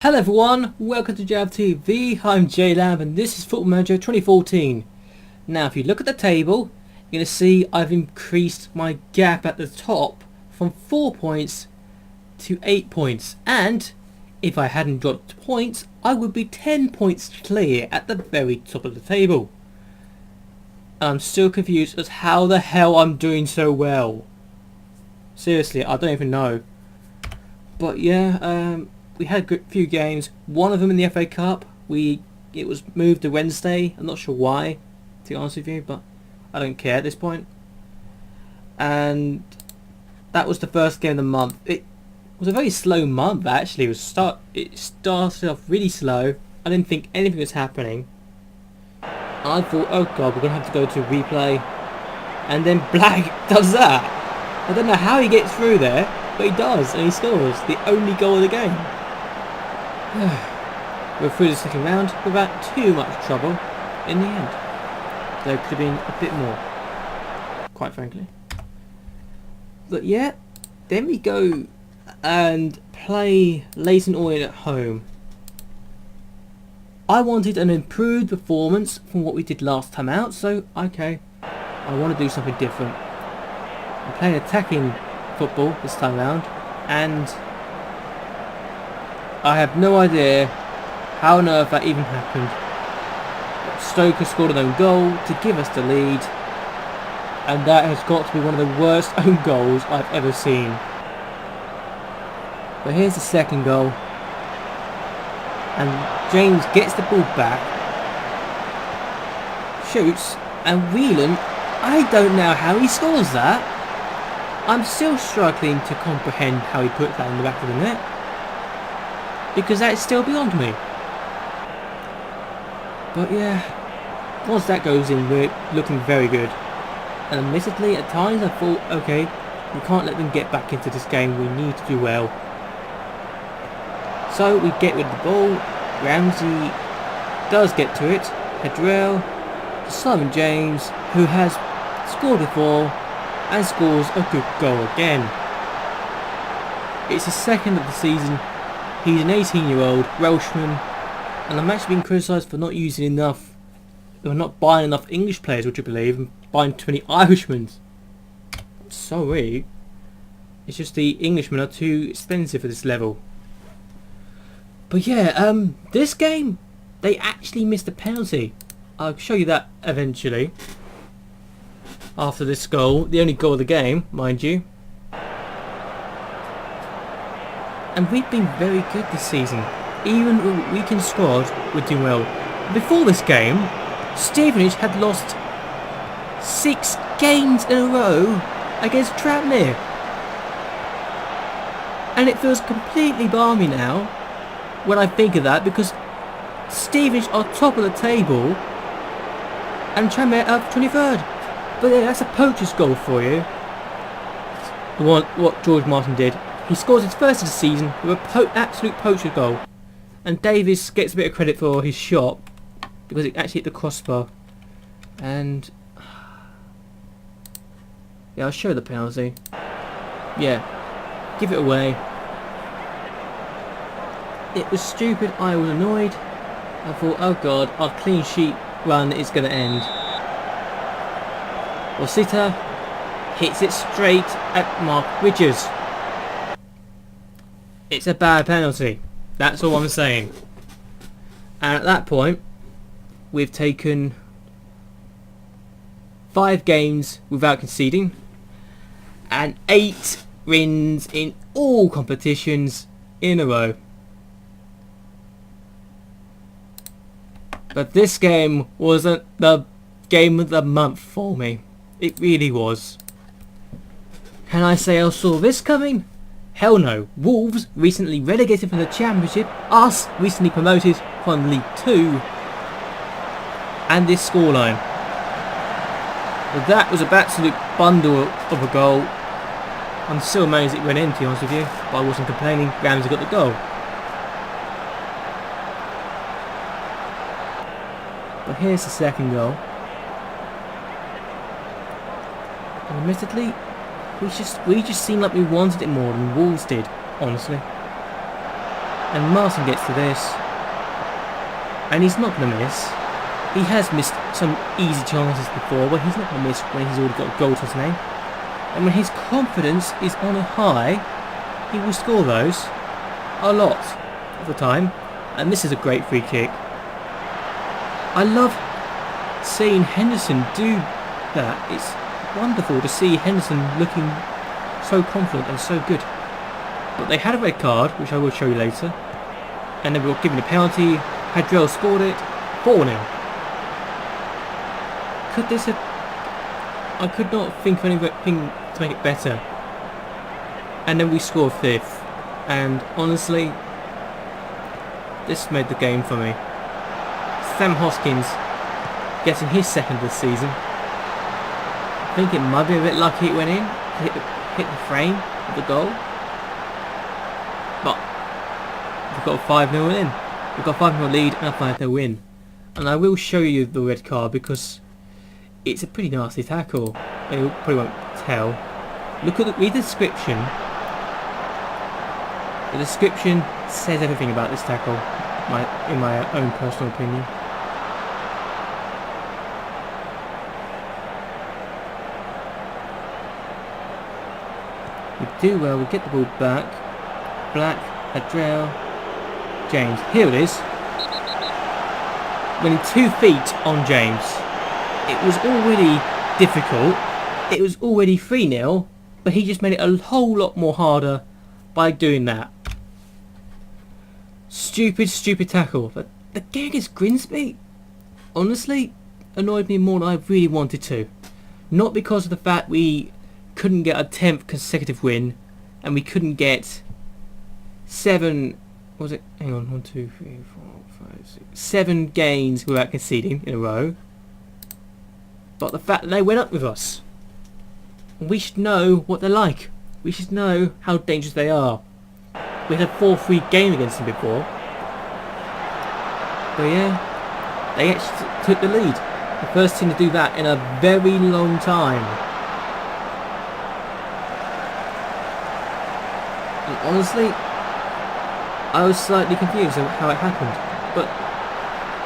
Hello everyone, welcome to JLABTV. I'm JLAB and this is Football Manager 2014. Now if you look at the table, you're going to see I've increased my gap at the top from 4 points to 8 points. And if I hadn't dropped points, I would be 10 points clear at the very top of the table. I'm still confused as how the hell I'm doing so well. Seriously, I don't even know. But yeah, we had a few games. One of them in the FA Cup. It was moved to Wednesday. I'm not sure why, to be honest with you, but I don't care at this point. And that was the first game of the month. It was a very slow month actually. It started off really slow. I didn't think anything was happening. I thought, oh god, we're gonna have to go to replay. And then Black does that. I don't know how he gets through there, but he does, and he scores the only goal of the game. We're through the second round without too much trouble in the end. There could have been a bit more, quite frankly. But yeah, then we go and play Leyton Orient at home. I wanted an improved performance from what we did last time out, so okay, I want to do something different. I'm playing attacking football this time round, and I have no idea how on earth that even happened. But Stoker scored an own goal to give us the lead, and that has got to be one of the worst own goals I've ever seen. But here's the second goal, and James gets the ball back, shoots, and Whelan, I don't know how he scores that. I'm still struggling to comprehend how he put that in the back of the net, because that's still beyond me. But yeah, once that goes in, we're looking very good. And admittedly, at times I thought, okay, we can't let them get back into this game, we need to do well. So we get rid of the ball, Ramsey does get to it, Pedrell to Simon James, who has scored before, and scores a good goal again. It's the second of the season. He's an 18-year-old Welshman, and I'm actually being criticised for not using enough, or not buying enough English players, would you believe, and buying too many Irishmen. Sorry, it's just the Englishmen are too expensive for this level. But yeah, this game, they actually missed a penalty. I'll show you that eventually. After this goal, the only goal of the game, mind you. And we've been very good this season. Even with a weakened squad, we're doing well. Before this game, Stevenage had lost 6 games in a row against Tranmere. And it feels completely balmy now when I think of that, because Stevenage are top of the table and Tranmere are 23rd. But yeah, that's a poacher's goal for you. What George Martin did. He scores his first of the season with an absolute poacher goal. And Davis gets a bit of credit for his shot, because it actually hit the crossbar. And yeah, I'll show the penalty. Yeah, give it away. It was stupid, I was annoyed. I thought, oh god, our clean sheet run is going to end. Osita hits it straight at Mark Bridges. It's a bad penalty. That's all I'm saying. And at that point, we've taken 5 games without conceding, and 8 wins in all competitions in a row. But this game wasn't the game of the month for me. It really was. Can I say I saw this coming? Hell no. Wolves recently relegated from the Championship, us recently promoted from League 2, and this scoreline. But that was an absolute bundle of a goal. I'm still amazed it went in, to be honest with you, but I wasn't complaining. Ramsey got the goal. But here's the second goal. And admittedly, we just seemed like we wanted it more than Wolves did, honestly. And Martin gets to this, and he's not going to miss. He has missed some easy chances before, but he's not going to miss when he's already got a goal to his name. And when his confidence is on a high, he will score those a lot of the time. And this is a great free kick. I love seeing Henderson do that. It's wonderful to see Henderson looking so confident and so good. But they had a red card, which I will show you later. And then we were given a penalty. Hadrell scored it. 4-0. Could this have... I could not think of anything to make it better. And then we score 5th. And honestly, this made the game for me. Sam Hoskins getting his 2nd of the season. I think it might be a bit lucky it went in. Hit the frame of the goal. But we've got a 5-0 in. We've got a 5-0 lead and a 5-0 win. And I will show you the red card because it's a pretty nasty tackle. You probably won't tell. Look at read the description. The description says everything about this tackle, in my own personal opinion. We do well, we get the ball back. Black, Hadrell, James. Here it is. Winning 2 feet on James. It was already difficult. It was already 3-0, but he just made it a whole lot more harder by doing that. Stupid tackle. But the game against Grimsby, honestly, annoyed me more than I really wanted to. Not because of the fact we couldn't get a 10th consecutive win, and we couldn't get 7... Was it? Hang on, 1, 2, 3, 4, 5, 6, 7 games without conceding in a row. But the fact that they went up with us. We should know what they're like. We should know how dangerous they are. We had a 4-3 game against them before. But yeah, they actually took the lead. The first team to do that in a very long time. And honestly, I was slightly confused on how it happened. But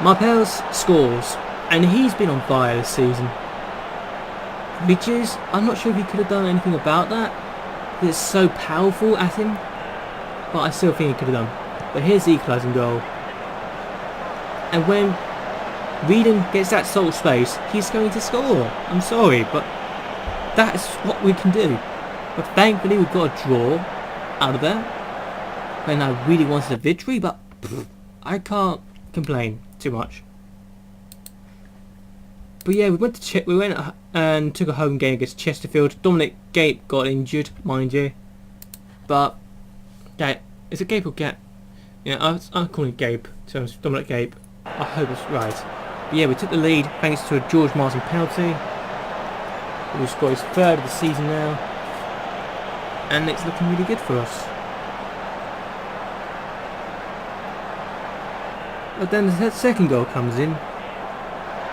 Marpel's scores, and he's been on fire this season. Bridges, I'm not sure if he could have done anything about that. It's so powerful at him. But I still think he could have done. But here's the equalising goal. And when Reedon gets that sort of space, he's going to score. I'm sorry, but that's what we can do. But thankfully we got a draw out of there. When I really wanted a victory, but I can't complain too much. But yeah, we went and took a home game against Chesterfield. Dominic Gape got injured, mind you. But yeah, is it Gape or Gap? Yeah, I'm calling it Gape. So it's Dominic Gape. I hope it's right. But yeah, we took the lead thanks to a George Martin penalty. We've scored his 3rd of the season now, and it's looking really good for us. But then the 2nd goal comes in,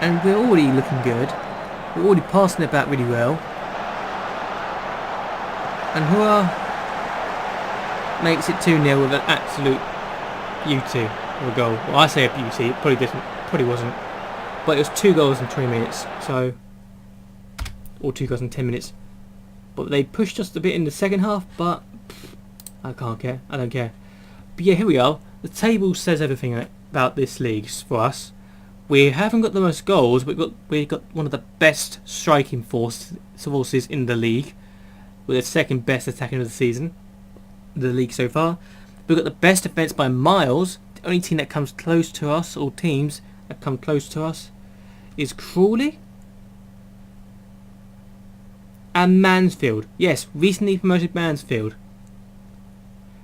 and we're already looking good. We're already passing it back really well. And Hua makes it 2-0 with an absolute beauty of a goal. Well, I say a beauty, it probably wasn't. But it was 2 goals in 20 minutes, so... Or 2 goals in 10 minutes. But they pushed us a bit in the second half, but... I can't care, I don't care. But yeah, here we are. The table says everything about this league for us. We haven't got the most goals, but we've got one of the best striking forces in the league. We're the 2nd best attacking of the season. The league so far. We've got the best defence by miles. The only team that comes close to us, or teams that come close to us, is Crawley and Mansfield. Yes, recently promoted Mansfield,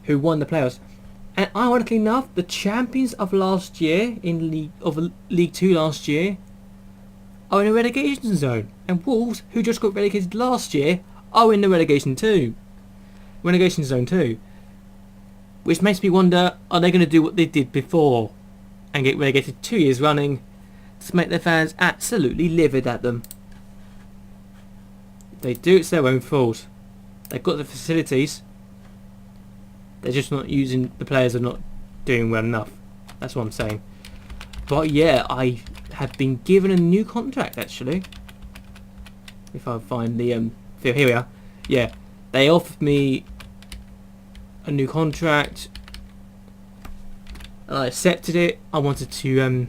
who won the playoffs. And ironically enough, the champions of last year in League 2 last year are in a relegation zone, and Wolves, who just got relegated last year, are in the relegation zone too. Which makes me wonder, are they going to do what they did before and get relegated 2 years running to make their fans absolutely livid at them? If they do, it's their own fault. They've got the facilities. They're just not using, the players are not doing well enough. That's what I'm saying. But yeah, I have been given a new contract actually. If I find the here we are. Yeah, they offered me a new contract and I accepted it. I wanted to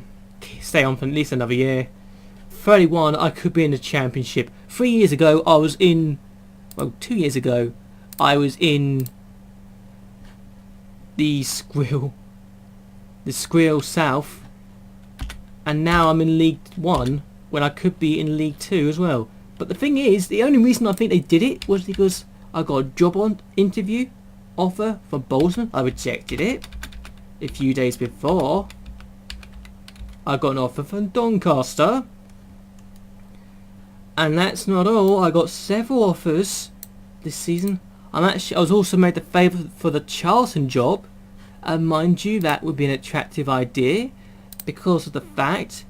stay on for at least another year. 31, I could be in the championship. 3 years ago I was in, well, 2 years ago I was in the Skrill South, and now I'm in League 1 when I could be in League 2 as well. But the thing is, the only reason I think they did it was because I got a job interview offer from Bolton. I rejected it. A few days before, I got an offer from Doncaster. And that's not all. I got several offers this season. I was also made the favourite for the Charlton job. And mind you, that would be an attractive idea because of the fact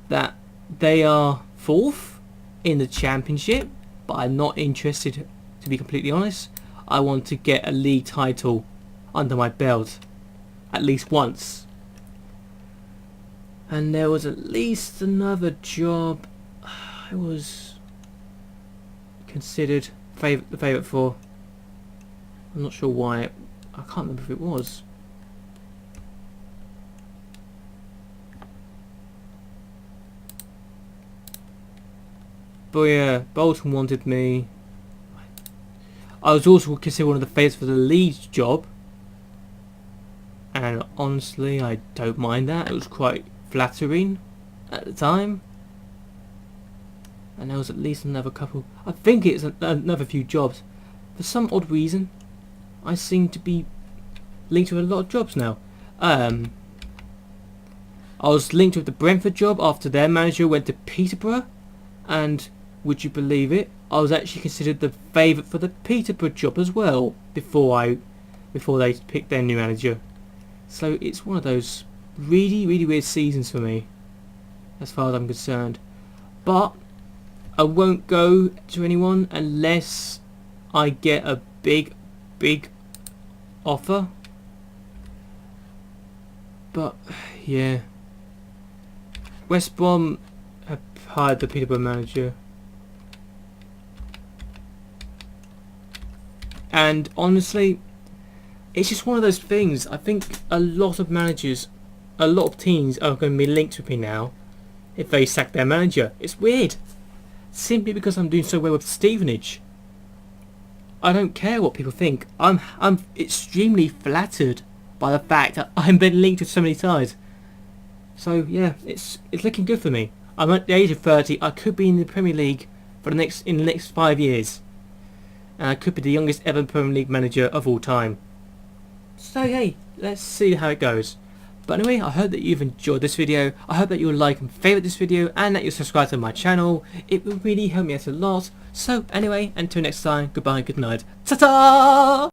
that they are 4th in the championship, but I'm not interested, to be completely honest. I want to get a league title under my belt at least once. And there was at least another job I was considered the favourite for. I'm not sure why. I can't remember if it was. But yeah, Bolton wanted me. I was also considered one of the favourites for the Leeds job. And honestly, I don't mind that. It was quite flattering at the time. And there was at least another couple. I think it's another few jobs. For some odd reason, I seem to be linked with a lot of jobs now. I was linked with the Brentford job after their manager went to Peterborough. And would you believe it, I was actually considered the favourite for the Peterborough job as well before they picked their new manager. So it's one of those really, really weird seasons for me, as far as I'm concerned. But I won't go to anyone unless I get a big, big offer. But yeah, West Brom have hired the Peterborough manager, and honestly, it's just one of those things. I think a lot of managers, a lot of teams are going to be linked with me now if they sack their manager. It's weird, simply because I'm doing so well with Stevenage. I don't care what people think. I'm extremely flattered by the fact that I've been linked with so many ties. So yeah, it's looking good for me. I'm at the age of 30. I could be in the Premier League in the next 5 years, and I could be the youngest ever Premier League manager of all time. So hey, let's see how it goes. But anyway, I hope that you've enjoyed this video. I hope that you'll like and favourite this video, and that you'll subscribe to my channel. It will really help me out a lot. So anyway, until next time, goodbye, good night, ta-ta!